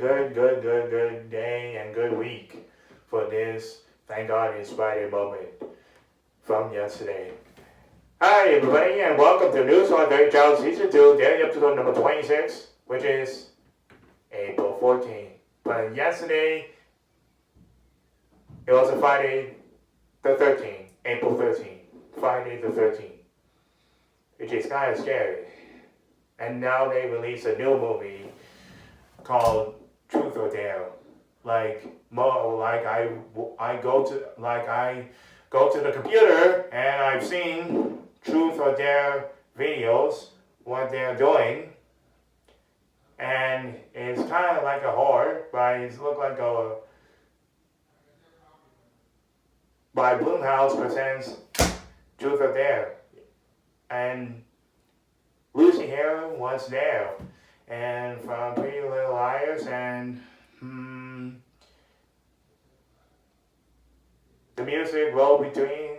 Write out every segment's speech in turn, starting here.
good day and good week for this. Thank God it's Friday moment from yesterday. Hi everybody and welcome to News432Channel Season 2, daily episode number 26, which is April 14th. But yesterday, it was a Friday the 13th, April 13th, Friday the 13th, which is kind of scary. And now they released a new movie called Truth or Dare. I go to the computer and I've seen Truth or Dare videos, what they're doing, and it's kind of like a horror, but it looks like a by Blumhouse presents Truth or Dare, and Lucy Hare was there, and from Pretty Little Liars, and the music roll between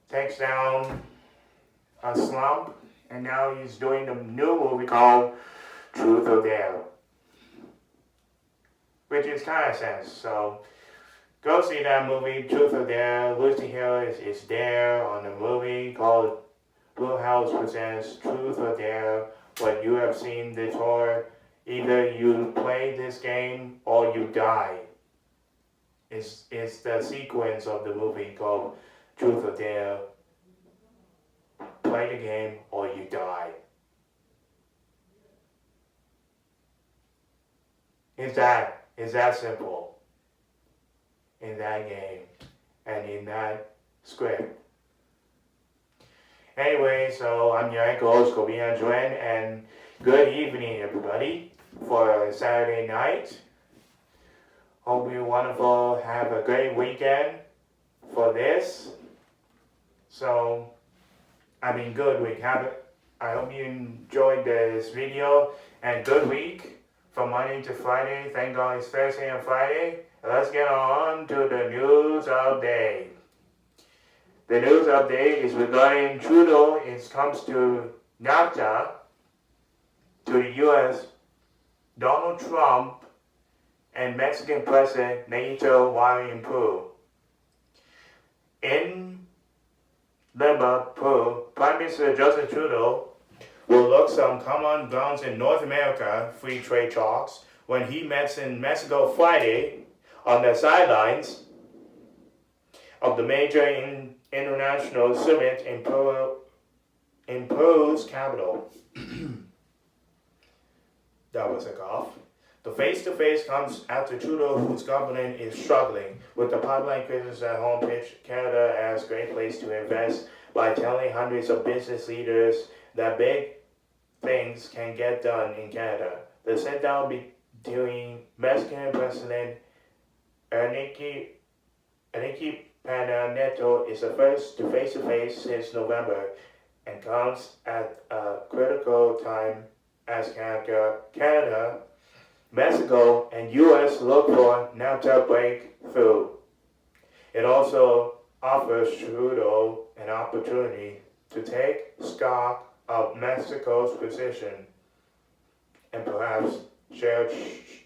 takes down a slump, and now he's doing the new movie called Truth or Dare, which is kind of sense. So go see that movie, Truth or Dare. Lucy Hare is there on the movie called Blue House Presents Truth or Dare. What you have seen before, either you play this game or you die. It's the sequence of the movie called Truth or Dare. Play the game or you die. It's that simple in that game and in that script. Anyway, so I'm your host, Kwabena Agyemang, and good evening, everybody, for Saturday night. Hope you're wonderful. Have a great weekend for this. So, good week. I hope you enjoyed this video, and good week from Monday to Friday. Thank God it's Thursday and Friday. Let's get on to the news update. The news update is regarding Trudeau. It comes to NAFTA, to the U.S., Donald Trump, and Mexican President Benito Juárez. In Lima, Peru, Prime Minister Justin Trudeau will look some common grounds in North America free trade talks when he met in Mexico Friday on the sidelines of the major international summit in Peru's capital. That was a cough. The face-to-face comes after Trudeau, whose government is struggling with the pipeline crisis at home, pitched Canada as a great place to invest by telling hundreds of business leaders that big things can get done in Canada. The sit-down between Mexican President Enrique Pena Nieto is the first to face-to-face since November and comes at a critical time as Canada, Mexico, and U.S. look for NAFTA breakthrough. It also offers Trudeau an opportunity to take stock of Mexico's position and perhaps share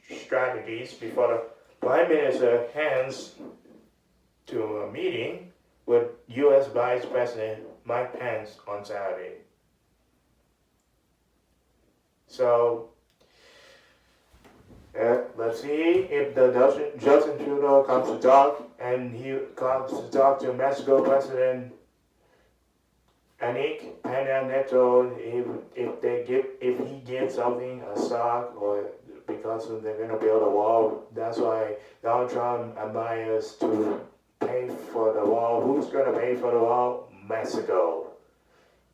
strategies before the Prime Minister heads to a meeting with U.S. Vice President Mike Pence on Saturday. So, let's see if the Justin Trudeau comes to talk, and he comes to talk to Mexico President Enrique Pena Nieto if he gives something a stock, or because they're going to build a wall. That's why Donald Trump admires to pay for the wall. Who's going to pay for the wall? Mexico.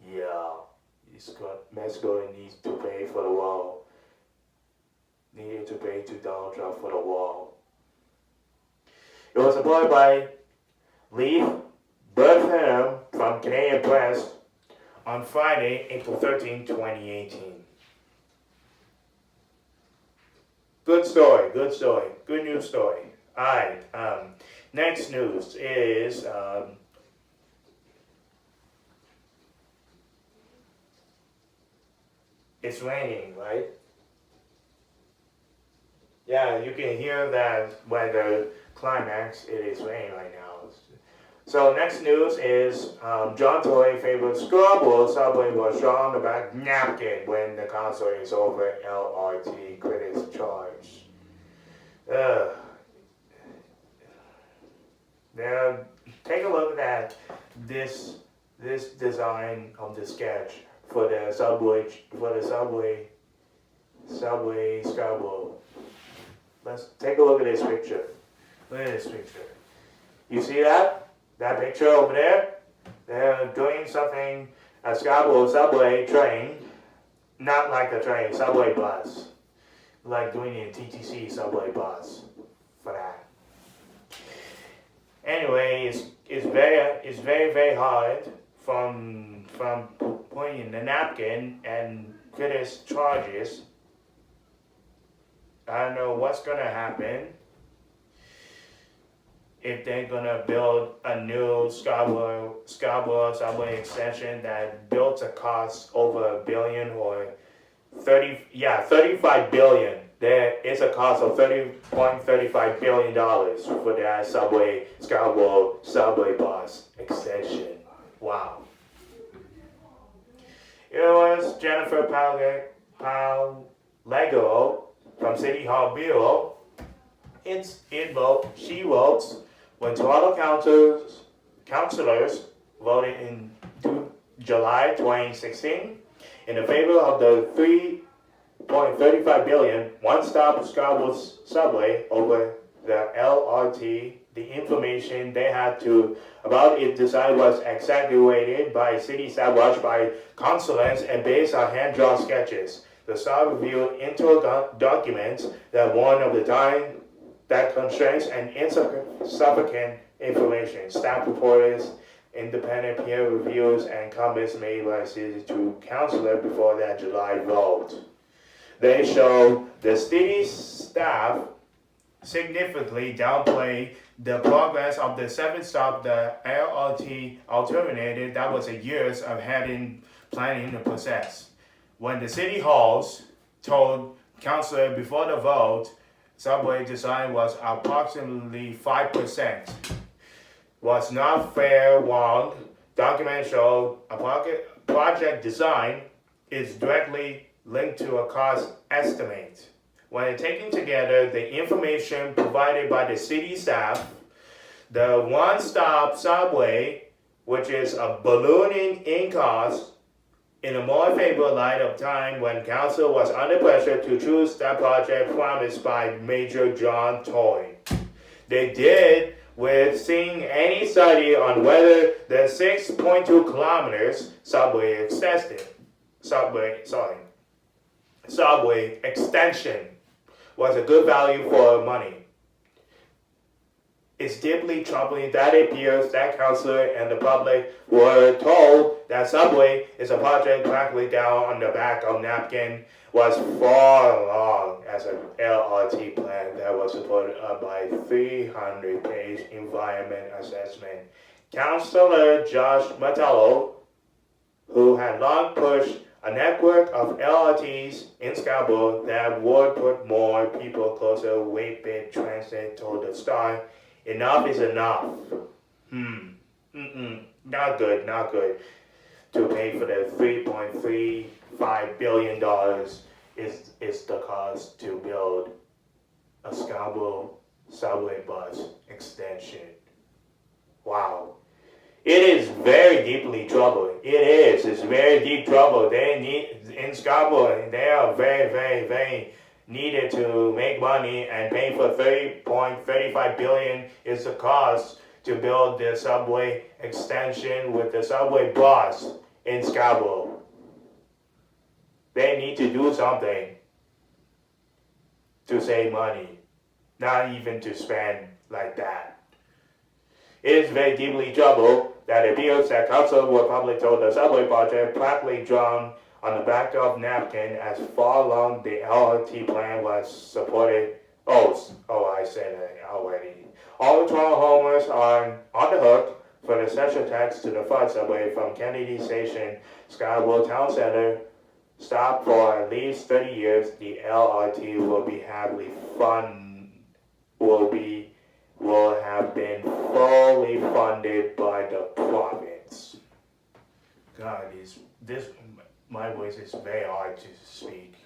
Yeah, Mexico needs to pay for the wall. Needed to pay to Donald Trump for the wall. It was reported by Leif Bergholm from Canadian Press on Friday, April 13, 2018. Good story, good news story. Alright, next news is It's raining, right? Yeah, you can hear that when the climax, it is raining right now. So next news is John Tory favorite Scrabble subway was drawn on the back napkin when the concert is over. LRT critics charge. Now take a look at this design of the sketch for the subway Scrabble. Let's take a look at this picture. Look at this picture. You see that? That picture over there? They're doing something, a Scrabble subway train, not like a train, subway bus. Like doing a TTC subway bus for that. Anyway, it's very hard from pointing the napkin and critics charges. I don't know what's gonna happen if they're gonna build a new Scarborough subway extension that built a cost over $1 billion or 35 billion. There is a cost of $30.35 billion for that Scarborough subway bus extension. Wow. It was Jennifer Palego from City Hall Bureau. She votes when Toronto councillors voted in July 2016 in favor of the $3.35 billion one-stop Scarborough subway over the LRT. The information they had to about its design was exaggerated by city staff, watched by councillors, and based on hand-drawn sketches. The staff reviewed internal documents that warn of the time that constraints and insufficient information. Staff reporters, independent peer reviews, and comments made by city to councillors before that July vote. They show the city staff significantly downplay the progress of the 7-stop, the LRT alternative that was years of planning the process. When the city halls told councillors before the vote, subway design was approximately 5%. Was not fair, wrong. Documents show a project design is directly linked to a cost estimate. When taken together, the information provided by the city staff, the one-stop subway, which is a ballooning in cost, in a more favorable light of time when council was under pressure to choose that project promised by Major John Tory. They did with seeing any study on whether the 6.2 kilometers subway extension was a good value for money. It's deeply troubling that it appears that councillor and the public were told that subway is a project practically down on the back of napkin was far along as an LRT plan that was supported up by 300-page environment assessment. Councillor Josh Metello, who had long pushed a network of LRTs in Scarborough that would put more people closer, Wayback Transit told the Star, enough is enough. Not good. To pay for the $3.35 billion is the cost to build a Scarborough subway bus extension. Wow. It is very deeply troubled. It's very deep trouble. In Scarborough, they are very needed to make money and pay for $30.35 billion is the cost to build the subway extension with the subway bus in Scarborough. They need to do something to save money, not even to spend like that. It is very deeply troubled that it appears that council were probably told the subway project practically drawn on the back of napkin as far along the LRT plan was supported. I said it already. All the Toronto homeowners are on the hook for the special tax to the FUD subway from Kennedy Station, Scarborough Town Center, stopped for at least 30 years, the LRT will be heavily fund will have been fully funded by the province. God, this my voice is very hard to speak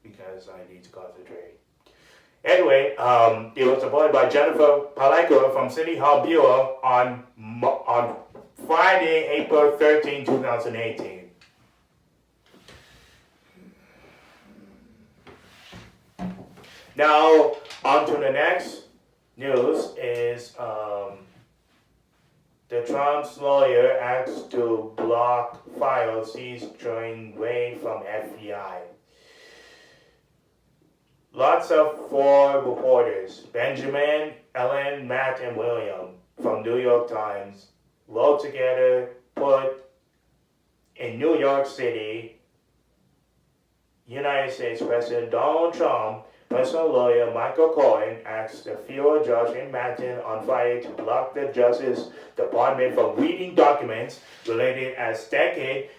because I need to concentrate. Anyway, it was supported by Jennifer Paleko from City Hall Bureau on Friday, April 13, 2018. Now, on to the next news is the Trump's lawyer asked to block files seized during raid from FBI. Lots of four reporters, Benjamin, Ellen, Matt, and William, from New York Times, wrote together, put in New York City, United States President Donald Trump, personal lawyer Michael Cohen asked the federal judge in Manhattan on Friday to block the Justice Department from reading documents related as decade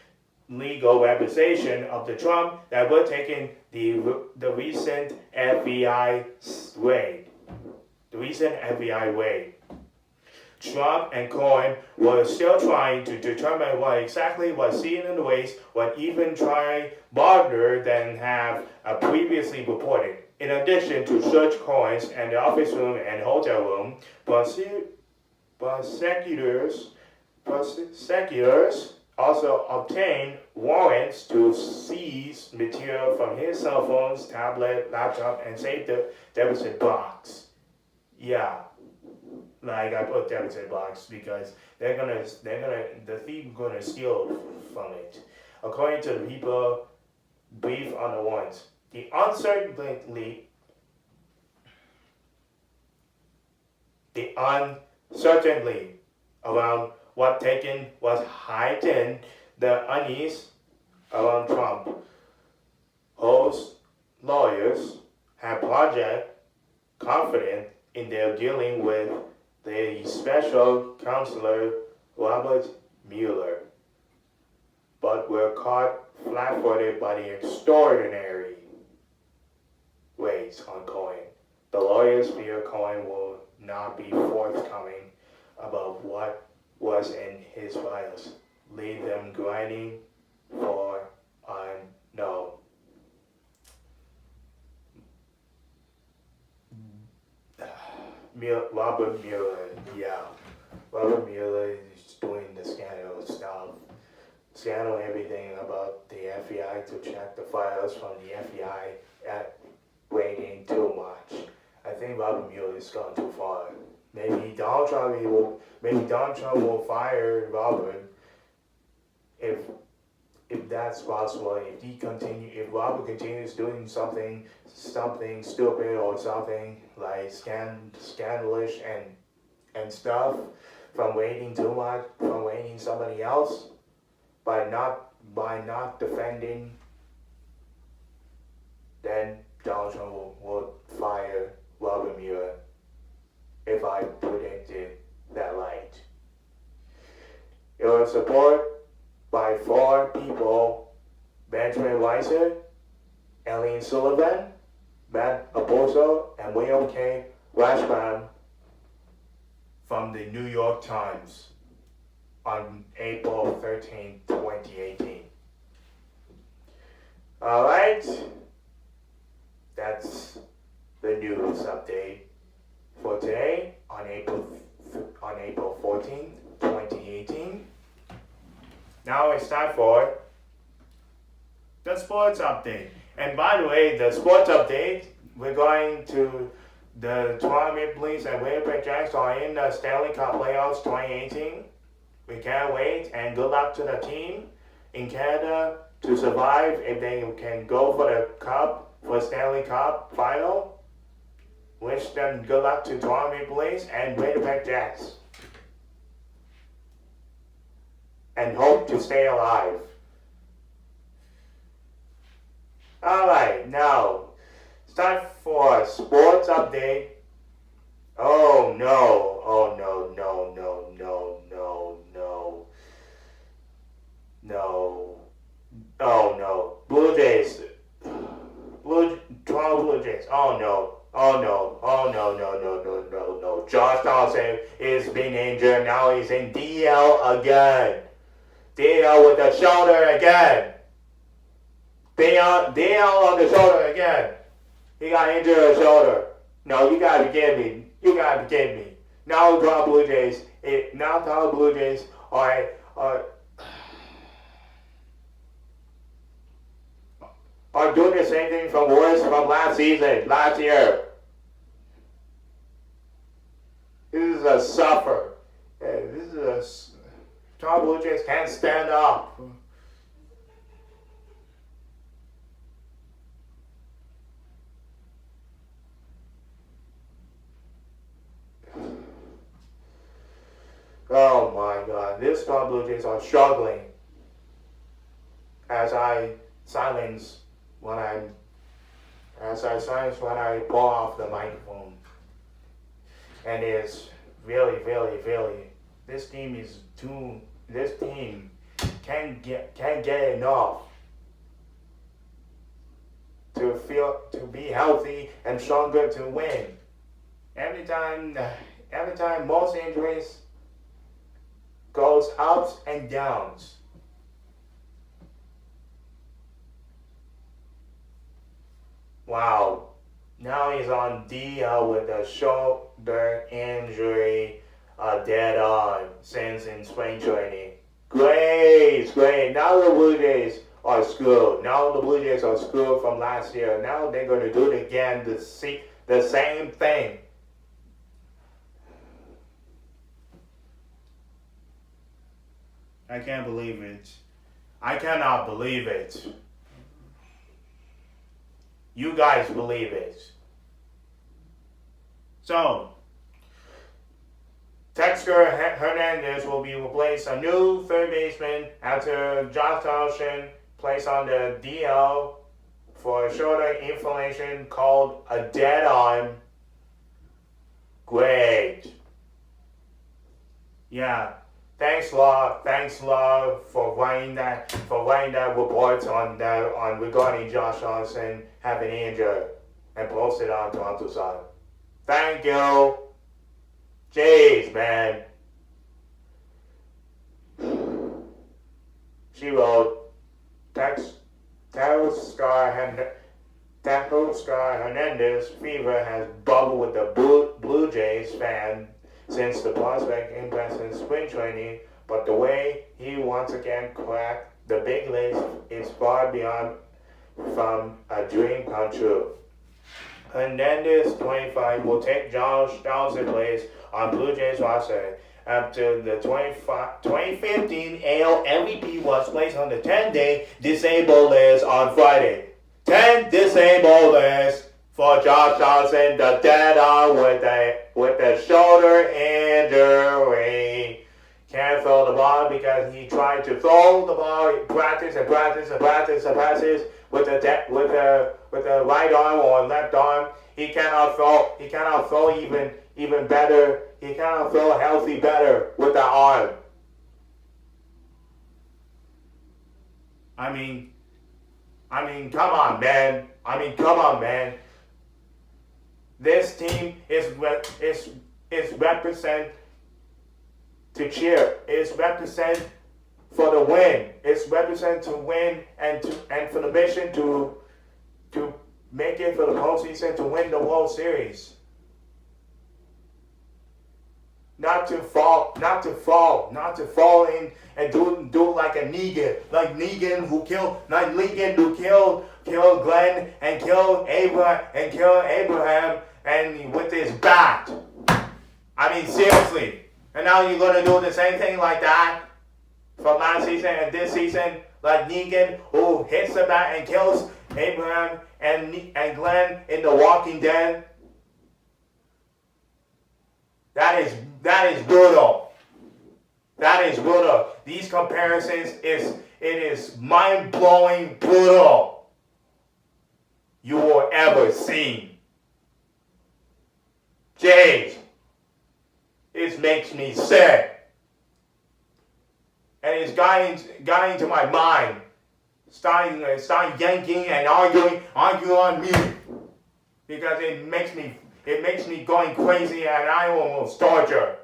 legal representation of the Trump that were taken the recent FBI raid. The recent FBI raid. Trump and Cohen were still trying to determine what exactly was seen in the waste, what even try harder than have previously reported. In addition to search Cohen's and the office room and hotel room, prosecutors also obtained warrants to seize material from his cell phones, tablet, laptop, and save the deposit box. Yeah, like I put deposit box because the thief gonna steal from it. According to the people briefed on the warrants, the uncertainty around what taken was heightened the unease around Trump. Host lawyers have project confident in their dealing with the special counselor Robert Mueller, but were caught flat-footed by the extraordinary raids on Cohen. The lawyers fear Cohen will not be forthcoming about what was in his files, leave them grinding for unknown. Robert Mueller, yeah. Robert Mueller is doing the scandal stuff. Scandal everything about the FBI to check the files from the FBI at waiting too much. I think Robert Mueller has gone too far. Maybe Donald Trump will fire Robert if that's possible. If Robert continues doing something stupid or something like scandalous and stuff from waiting too much, from waiting somebody else, by not defending, then Donald Trump will fire Robert Mueller. If I predicted that right. It was supported by four people: Benjamin Weiser, Eileen Sullivan, Matt Aboso, and William K. Rashbam from the New York Times on April 13, 2018. All right, that's the news update for today on April 14, 2018. Now it's time for the sports update. And by the way, the sports update, we're going to the Toronto Maple Leafs and Winnipeg Jets are in the Stanley Cup playoffs 2018. We can't wait, and good luck to the team in Canada to survive if they can go for the cup, for Stanley Cup final. Wish them good luck to Toronto Maple Leafs and Winnipeg Jets. And hope to stay alive. Alright, now, it's time for a sports update. Oh no, oh no, no, no, no, no, no. No. Oh no. no. Josh Donaldson is being injured. Now he's in DL again. DL with the shoulder again. DL on the shoulder again. He got injured on the shoulder. No, you gotta be kidding me. Now Toronto Blue Jays are doing the same thing from last year. This is a suffer. Toronto Blue Jays can't stand up. Oh my God, this Toronto Blue Jays are struggling. As I silence when I pull off the microphone, and it's really, this team can't get enough to be healthy and stronger to win. Every time most injuries goes ups and downs. Wow. Now he's on DL with a shoulder injury, dead on since in spring training. Great. Now the Blue Jays are screwed. From last year. Now they're going to do it again, the same thing. I can't believe it. I cannot believe it. You guys believe it. So, Texter Hernandez will be replaced a new third baseman after Josh Donaldson placed on the DL for a shoulder inflammation called a dead arm. Great. Yeah. Thanks, Law, for writing that report on regarding Josh Donaldson having injured and posted on Toronto side. Thank you. Jeez, man. She wrote, Teoscar Hernandez fever has bubbled with the Blue Jays fan since the prospect impressed in spring training, but the way he once again cracked the big leagues is far beyond from a dream come true. Hernandez, 25, will take Josh Donaldson's place on Blue Jays roster after the 2015 AL MVP was placed on the 10-day disabled list on Friday. 10 disabled list for Josh Donaldson, the dead arm with a shoulder injury. Can't throw the ball because he tried to throw the ball, practice with the right arm or left arm. He cannot throw even better. He cannot throw healthy better with the arm. I mean, come on, man. This team is represent to cheer. It's represent for the win. It's represent to win and for the mission to make it for the postseason to win the World Series. Not to fall in and do like a Negan who killed Glenn and killed Abraham and with his bat. I mean, seriously. And now you're gonna do the same thing like that from last season and this season, like Negan who hits the bat and kills Abraham and Glenn in The Walking Dead. That is brutal. That is brutal. These comparisons is mind-blowing brutal you will ever see. Jeez. It makes me sick. And it's got into my mind. Starting yanking and arguing on me. Because it makes me It makes me going crazy and I almost torture.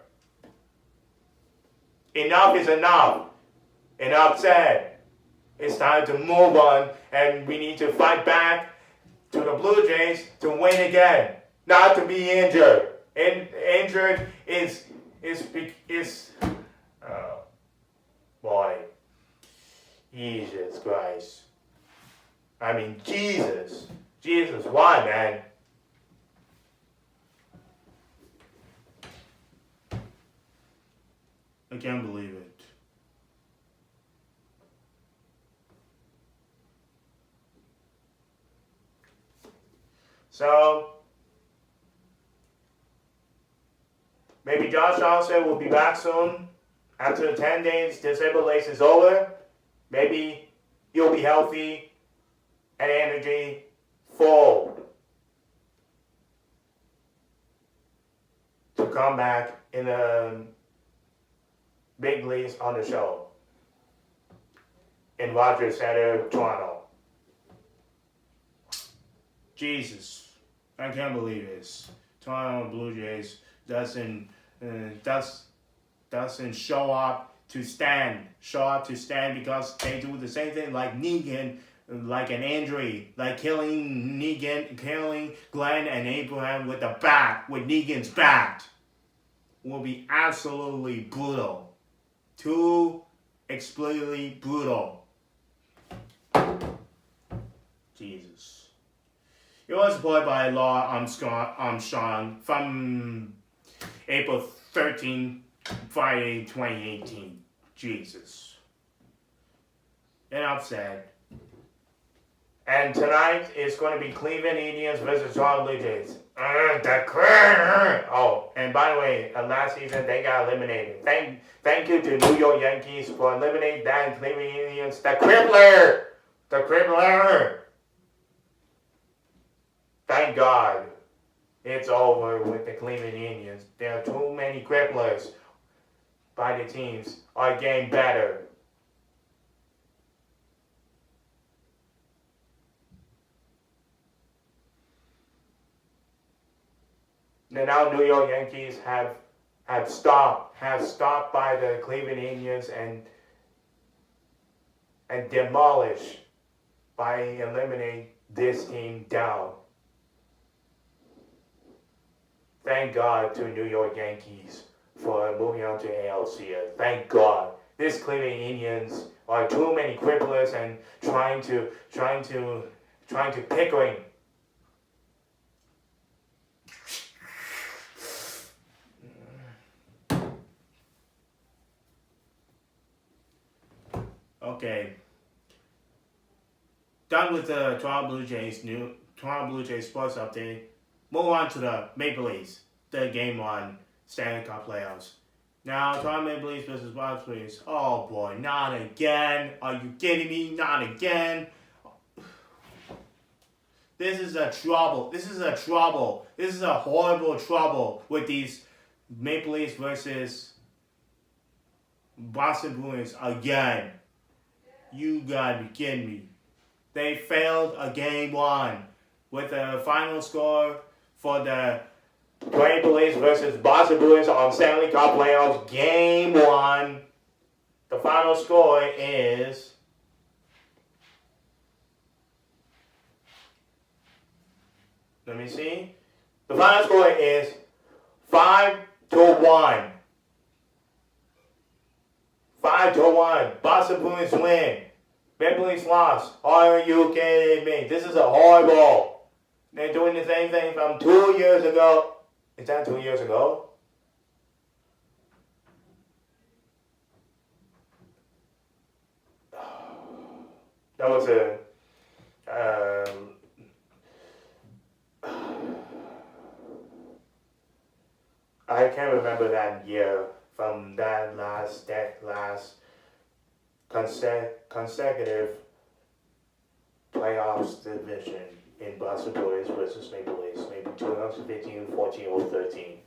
Enough is enough. Enough said. It's time to move on, and we need to fight back to the Blue Jays to win again, not to be injured. Injured is oh boy, Jesus Christ. I mean Jesus, why, man? I can't believe it. So, maybe Josh Johnson will be back soon. After the 10 days disabled list is over, maybe he'll be healthy and energy full to come back in the big leagues on the show in Rogers Center, Toronto. Jesus. I can't believe this. Toronto Blue Jays doesn't show up to stand. Because they do the same thing like Negan, like an injury, like killing Glenn and Abraham with Negan's bat. Will be absolutely brutal. Too explicitly brutal. Jesus. It was supported by Law Armstrong from April 13, Friday, 2018. Jesus. Enough said. And tonight is going to be Cleveland Indians versus Toronto Blue Jays. Oh, and by the way, last season they got eliminated. Thank you to New York Yankees for eliminating that Cleveland Indians. The Crippler. Thank God it's over with the Cleveland Indians. There are too many cripplers by the teams are getting better. Now New York Yankees have stopped by the Cleveland Indians and demolished by eliminating this team down. Thank God to New York Yankees for moving on to ALCS. Thank God. This Cleveland Indians are too many cripplers and trying to Pickering. Okay. Done with the Toronto Blue Jays sports update. Move on to the Maple Leafs, the Game 1 Stanley Cup playoffs. Now, Toronto Maple Leafs versus Boston Bruins. Oh boy, not again. Are you kidding me? Not again. This is a trouble. This is a horrible trouble with these Maple Leafs versus Boston Bruins again. You gotta be kidding me. They failed a Game 1 with the final score for the Maple Leafs versus Boston Bruins on Stanley Cup playoffs Game 1. The final score is let me see. The final score is 5-1. 5-1. Boston Bruins win. Maple Leafs lost. Are you kidding me? This is a horrible. They're doing the same thing from 2 years ago. Is that 2 years ago? That was I can't remember that year from that last consecutive playoffs division in Boston Bruins versus Maple Leafs, maybe 2015, 14, or 13.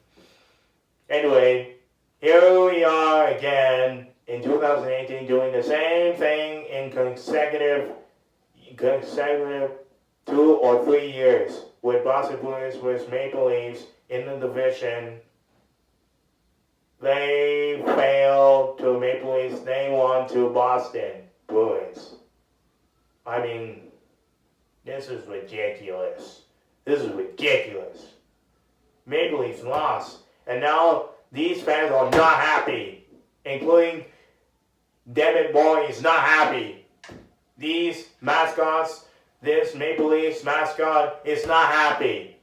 Anyway, here we are again in 2018 doing the same thing in consecutive 2 or 3 years. with Boston Bruins with Maple Leafs in the division. They failed to Maple Leafs. They won to Boston Bruins. I mean, this is ridiculous. This is ridiculous. Maple Leafs lost. And now these fans are not happy. Including David Boy is not happy. These mascots, this Maple Leafs mascot is not happy.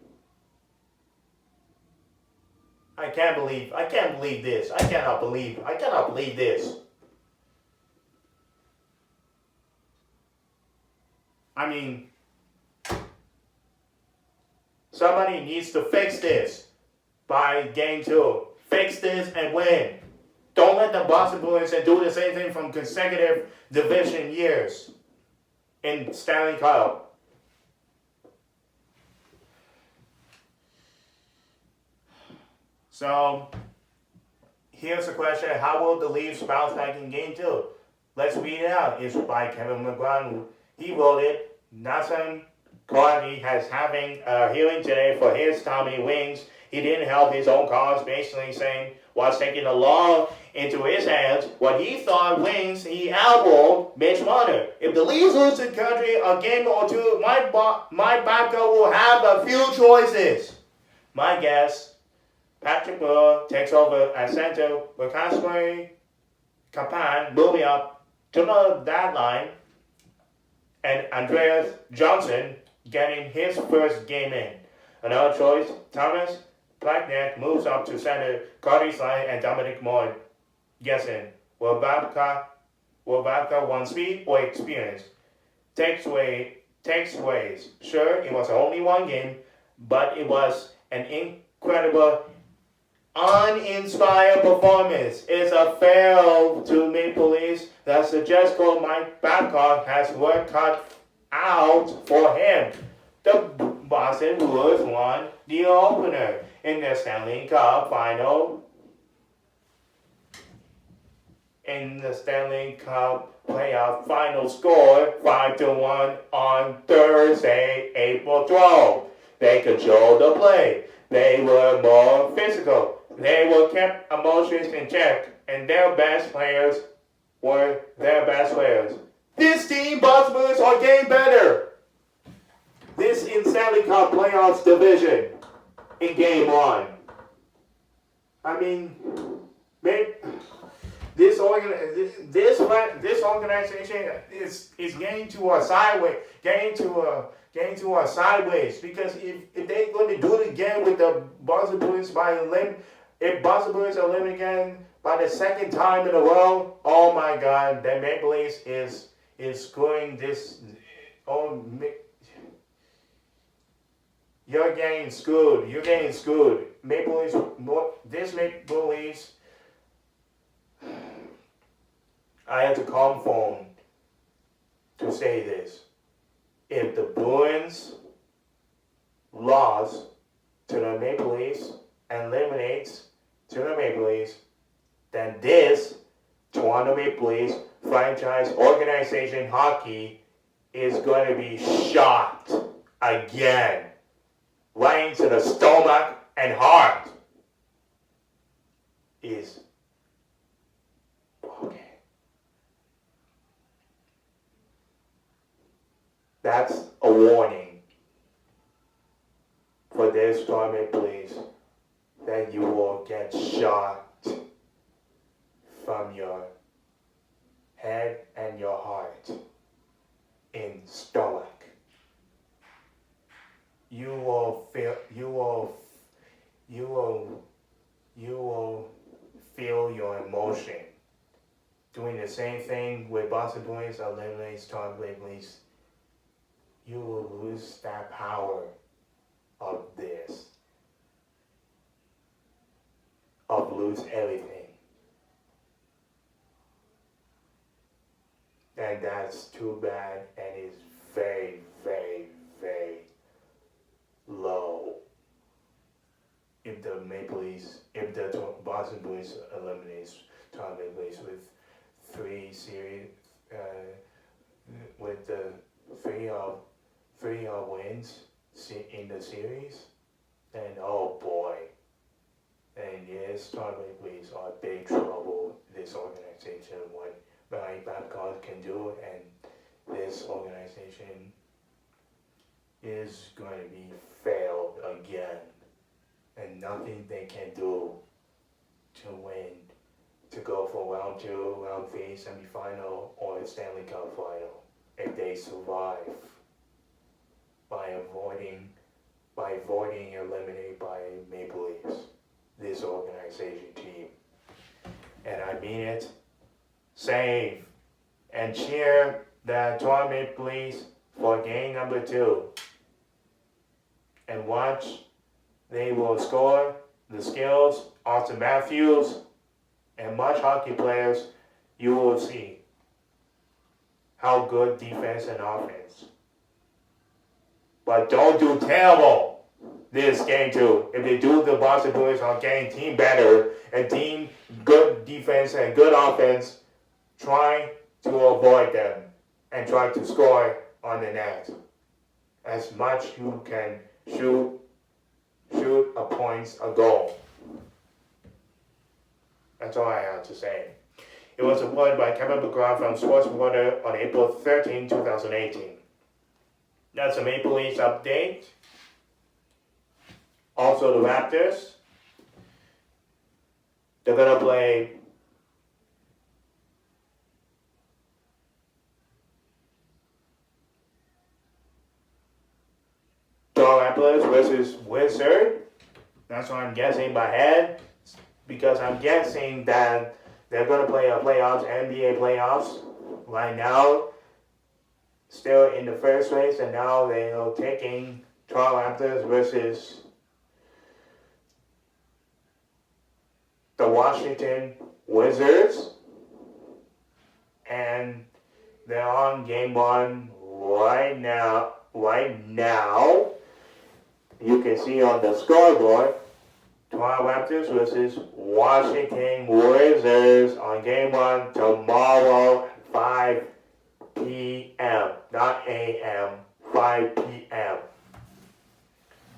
I can't believe this. I cannot believe this. I mean, somebody needs to fix this by game 2. Fix this and win. Don't let the Boston Bruins do the same thing from consecutive division years in Stanley Cup. So, here's the question. How will the Leafs bounce back in game 2? Let's read it out. It's by Kevin McGrath. He wrote it. Nathan Clardy has having a hearing today for his Tommy Wings. He didn't help his own cause, basically saying, was taking the law into his hands. What he thought Wings, he elbowed Mitch Marner. If the Leafs lose to country a game or two, my backup will have a few choices. My guess, Patrick Moore takes over at center with Kasper Kapan moving up to that line, and Andreas Johnson getting his first game in. Another choice, Thomas Blackneck moves up to center, Cardi line, and Dominic Moore guessing. Will Babcock want speed or experience? Takes ways. Sure, it was only one game, but it was an incredible, uninspired performance. It's a fail to Maple Leafs that suggests Mike Babcock has work cut out for him. The Boston Bruins won the opener in the Stanley Cup final. In the Stanley Cup playoff final score 5-1 on Thursday, April 12th. They controlled the play. They were more physical. They were kept emotions in check, and their best players were their best players. This team, Boston Bruins, are getting better. This in Stanley Cup playoffs division in game 1. I mean, this organization is getting to a sideways, getting to a sideways, because if they're going to do it again with the Boston Bruins if Boston Bruins are living again by the second time in a row, oh my God, the Maple Leafs is scoring this. Oh, you're getting screwed. Maple Leafs. This Maple Leafs. I had to call phone to say this. If the Bruins lost to the Maple Leafs and eliminates to the Maple Leafs, then this Toronto Maple Leafs franchise organization hockey is going to be shocked again, right into the stomach and heart. Is okay. That's a warning for this Toronto Maple Leafs, that you will get shocked from your head and your heart in stomach. You will feel your emotion. Doing the same thing with Boston Bruins eliminates Toronto Maple Leafs. You will lose that power of this. Of lose everything. And that's too bad, and it's very, very, very low. If the Boston Bruins eliminates Toronto Maple Leafs with 3 series, with the 3 wins, in the series, and oh boy, and yes, Toronto Maple Leafs are big trouble. This organization, what Barry Babcock can do, and this organization is going to be failed again, and nothing they can do to win, to go for round 2, round 3, semifinal, or Stanley Cup final if they survive by avoiding eliminated by Maple Leafs, this organization team. And I mean it. Save and cheer the Toronto Maple Leafs for game number 2. And watch, they will score the skills, Austin Matthews, and much hockey players. You will see how good defense and offense. But don't do terrible this game 2. If they do the Boston Bruins on game team better and team good defense and good offense, try to avoid them and try to score on the net. As much you can shoot a points a goal. That's all I have to say. It was reported by Kevin McGrath from Sports Reporter on April 13, 2018. That's a Maple Leafs update. Also the Raptors. They're going to play Raptors versus Wizards. That's what I'm guessing by head, because I'm guessing that they're going to play NBA playoffs right now, still in the first race, and now they are taking Toronto Raptors versus the Washington Wizards, and they're on game 1 right now. You can see on the scoreboard, Toronto Raptors versus Washington Wizards on game 1 tomorrow at 5 p.m. Not a.m., 5 p.m.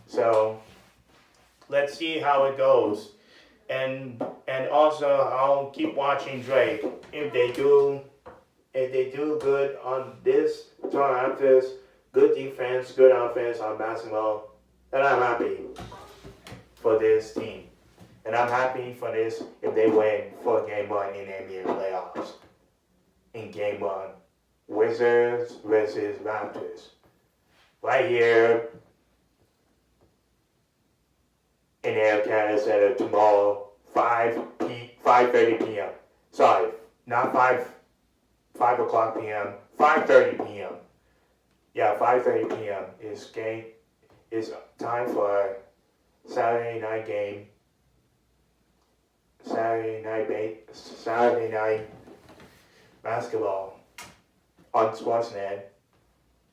So let's see how it goes. And also I'll keep watching Drake. If they do good on this Toronto Raptors, good defense, good offense on basketball, then I'm happy for this team. And I'm happy for this if they win for game 1 in NBA playoffs. In game 1, Wizards versus Raptors. Right here in Air Canada Center tomorrow, 5:30 p.m. Sorry, not 5 o'clock p.m., 5:30 p.m. Yeah, 5:30 p.m. is time for Saturday night game. Saturday night basketball on Sportsnet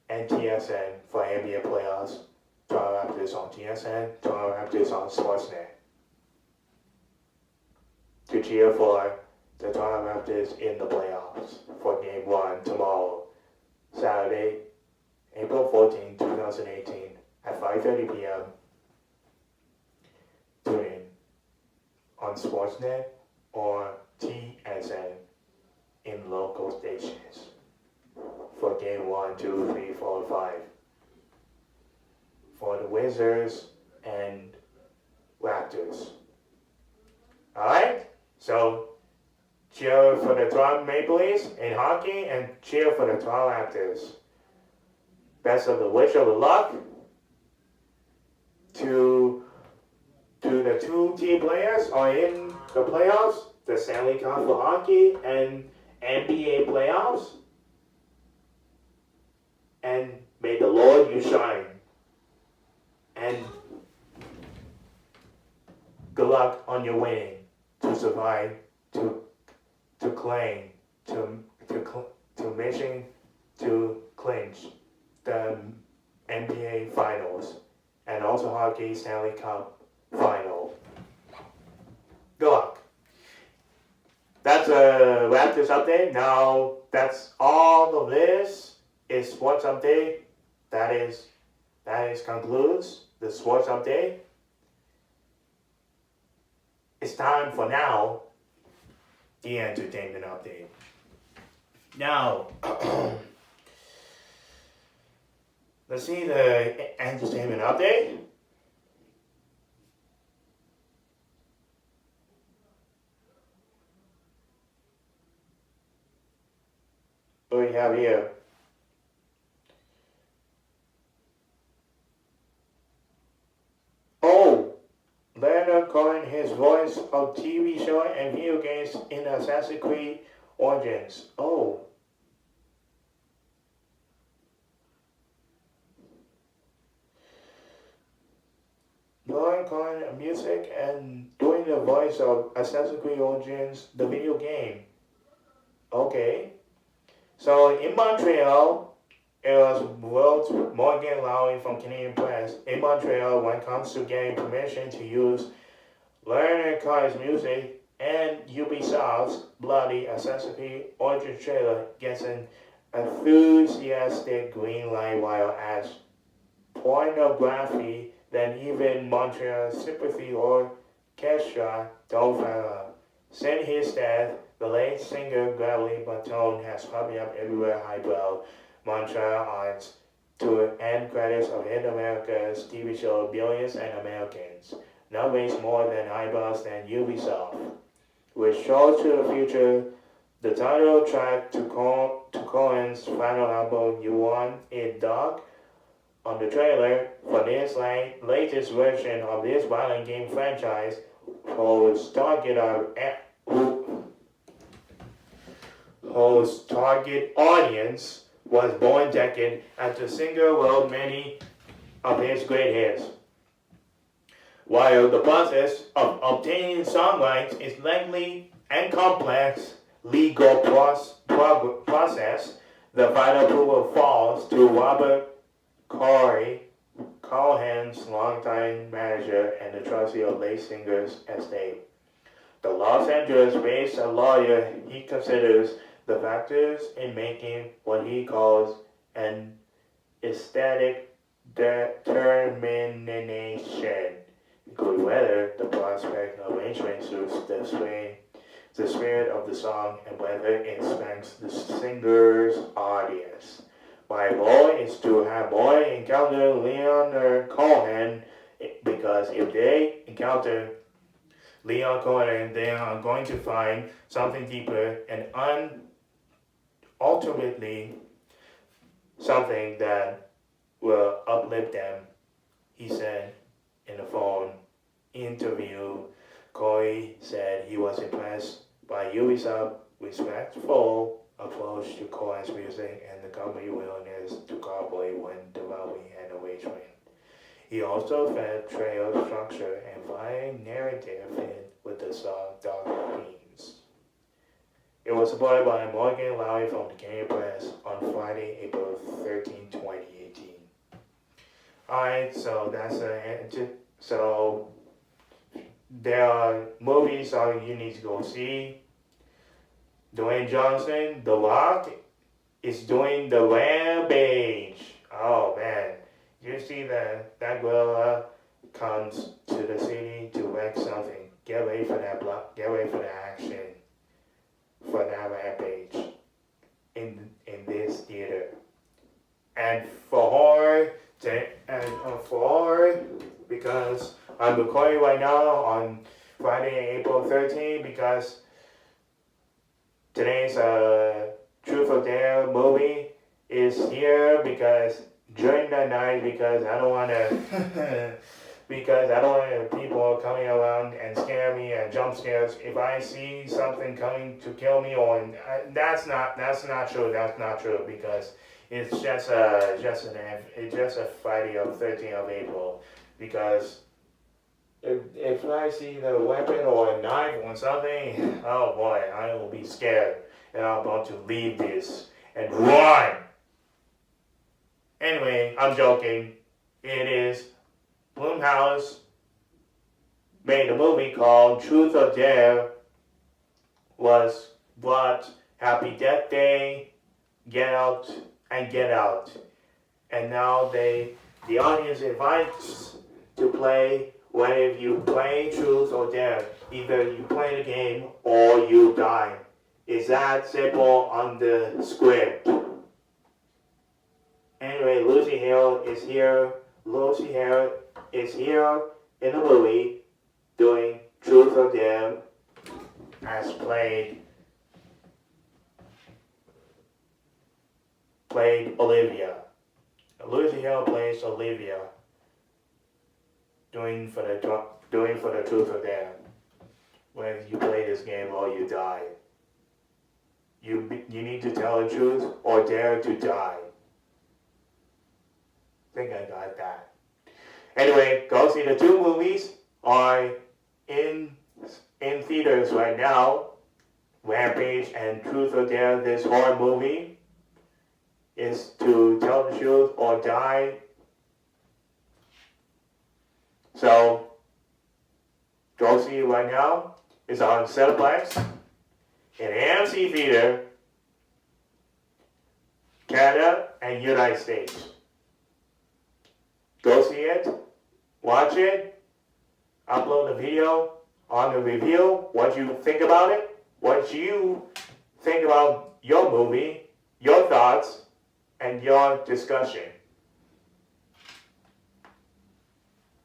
and TSN for NBA playoffs. Toronto Raptors on TSN, Toronto Raptors on Sportsnet. To cheer for the Toronto Raptors in the playoffs for game 1 tomorrow, Saturday, April 14, 2018 at 5:30 p.m. Tune in on Sportsnet or TSN in local stations for game 1, 2, 3, 4, 5 for the Wizards and Raptors. Alright? So cheer for the Toronto Maple Leafs in hockey and cheer for the Toronto Raptors. Best of the wish of the luck to the 2 team players are in the playoffs, the Stanley Cup for hockey and NBA playoffs. And may the Lord you shine. And good luck on your winning to survive, to claim, to mission to clinch the NBA finals and also hockey Stanley Cup final. Good luck. That's a Raptors update. Now that's all of this is sports update. That is that concludes the sports update. It's time for now the entertainment update. Now, let's see the entertainment update. What do we have here? Oh, Leonard Cohen, his voice of TV show and video games in Assassin's Creed Origins. Oh. Leonard Cohen, music and doing the voice of Assassin's Creed Origins, the video game. Okay. So in Montreal, it was Morgan Lowry from Canadian Press. In Montreal, when it comes to getting permission to use Leonard Cohen's music and Ubisoft's bloody Assassin's Creed Origins trailer gets an enthusiastic green light while as pornography than even Montreal Sympathy Orchestra don't Since his death, the late singer Gravely Baton has popped up everywhere highbrow Montreal arts to end credits of Hit America's TV show Billions and Americans. Now raised more than eyebrows than Ubisoft, which shows to the future the title track to Cohen's final album You Want It Dark. On the trailer for this latest version of this violent game franchise, whose target audience was born decade after singer wrote many of his great hits. While the process of obtaining song rights is lengthy and complex legal process, the final approval falls to Robert Cohen's longtime manager and the trustee of late singer's estate. The Los Angeles-based lawyer he considers the factors in making what he calls an aesthetic determination, including whether the prospect arrangement suits the spirit of the song and whether it spanks the singer's audience. My goal is to have boy encounter Leonard Cohen because if they encounter Leon Cohen, they are going to find something deeper and ultimately something that will uplift them, he said in a phone interview. Coy said he was impressed by Ubisoft's respectful approach to Cohen's music and the company's willingness to cooperate when developing an arrangement. He also felt trail structure and violent narrative fit with the song Dark Themes. It was supported by Morgan Lowry from the Canadian Press on Friday, April 13, 2018. Alright, so so there are movies you need to go see. Dwayne Johnson, The Rock, is doing the Rampage. Oh man, you see that gorilla comes to the city to wreck something. Get ready for that block. Get ready for the action for that Rampage in this theater. And for horror, because I'm recording right now on Friday, April 13th, because today's Truth or Dare movie is here because during the night because I don't want people coming around and scare me and jump scares. If I see something coming to kill me, that's not true. That's not true because it's just a Friday of 13th of April because. If I see the weapon or a knife or something, oh boy, I will be scared. And I'm about to leave this and run. Anyway, I'm joking. It is Blumhouse made a movie called Truth or Dare. Was what Happy Death Day, Get Out, and Get Out. And now they the audience invites to play whether you play truth or dare. Either you play the game or you die. It's that simple on the script. Anyway, Lucy Hale is here. Lucy Hale is here in the movie doing Truth or Dare as played Olivia. Lucy Hale plays Olivia doing for the Truth or Dare. When you play this game or you die. You need to tell the truth or dare to die. I think I got that. Anyway, go see the two movies are in theaters right now. Rampage and Truth or Dare. This horror movie is to tell the truth or die. So go see it right now. It's on Cineplex in AMC Theater, Canada and United States. Go see it, watch it, upload the video on the review, what you think about it, what you think about your movie, your thoughts, and your discussion.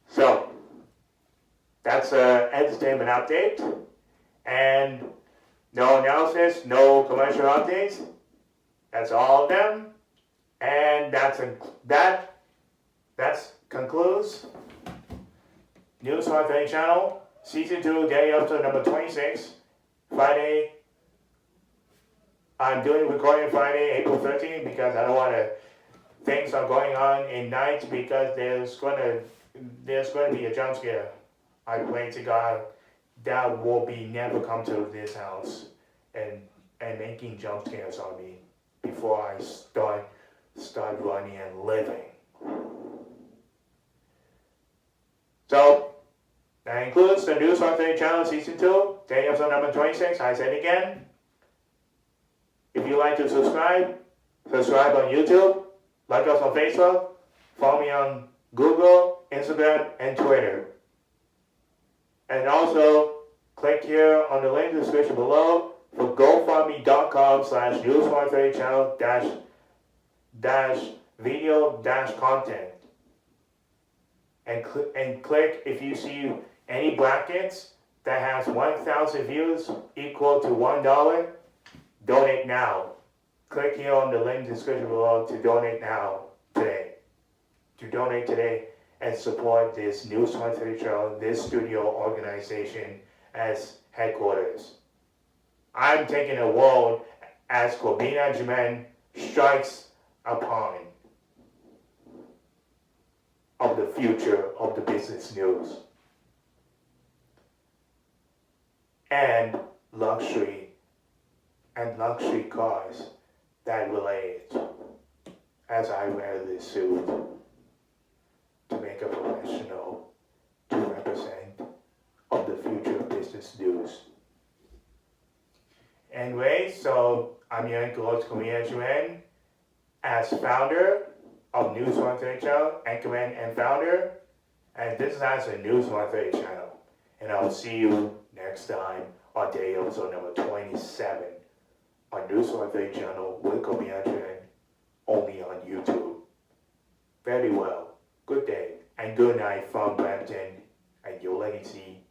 So, that's an entertainment update, and no announcements, no commercial updates. That's all of them, and that concludes News432Channel Season 2, Day Episode number 26, Friday. I'm doing recording Friday, April 13th, because I don't want to. Things are going on in night because there's going to be a jump scare. I pray to God that will be never come to this house and making jump scares on me before I start running and living. So that includes the News432Channel Season 2, Day Episode number 26. I said again. If you like to subscribe on YouTube, like us on Facebook, follow me on Google, Instagram, and Twitter. And also, click here on the link in the description below for gofundme.com/News432Channel video-content. And click if you see any brackets that has 1,000 views equal to $1, donate now. Click here on the link in the description below to donate now, today. To donate today and support this News432Channel, this studio organization as headquarters. I'm taking a world as Kwabena Agyemang strikes upon of the future of the business news and luxury cars that relate as I wear this suit to make a professional to represent of the future of business news. Anyway, so I'm your co-host Kwabena Agyemang as founder of News432Channel, anchorman and founder, and this is as a News432Channel. And I'll see you next time on day episode number 27 on News432Channel with Kwabena Agyemang, only on YouTube. Very well. Good day and good night from Brampton and your legacy.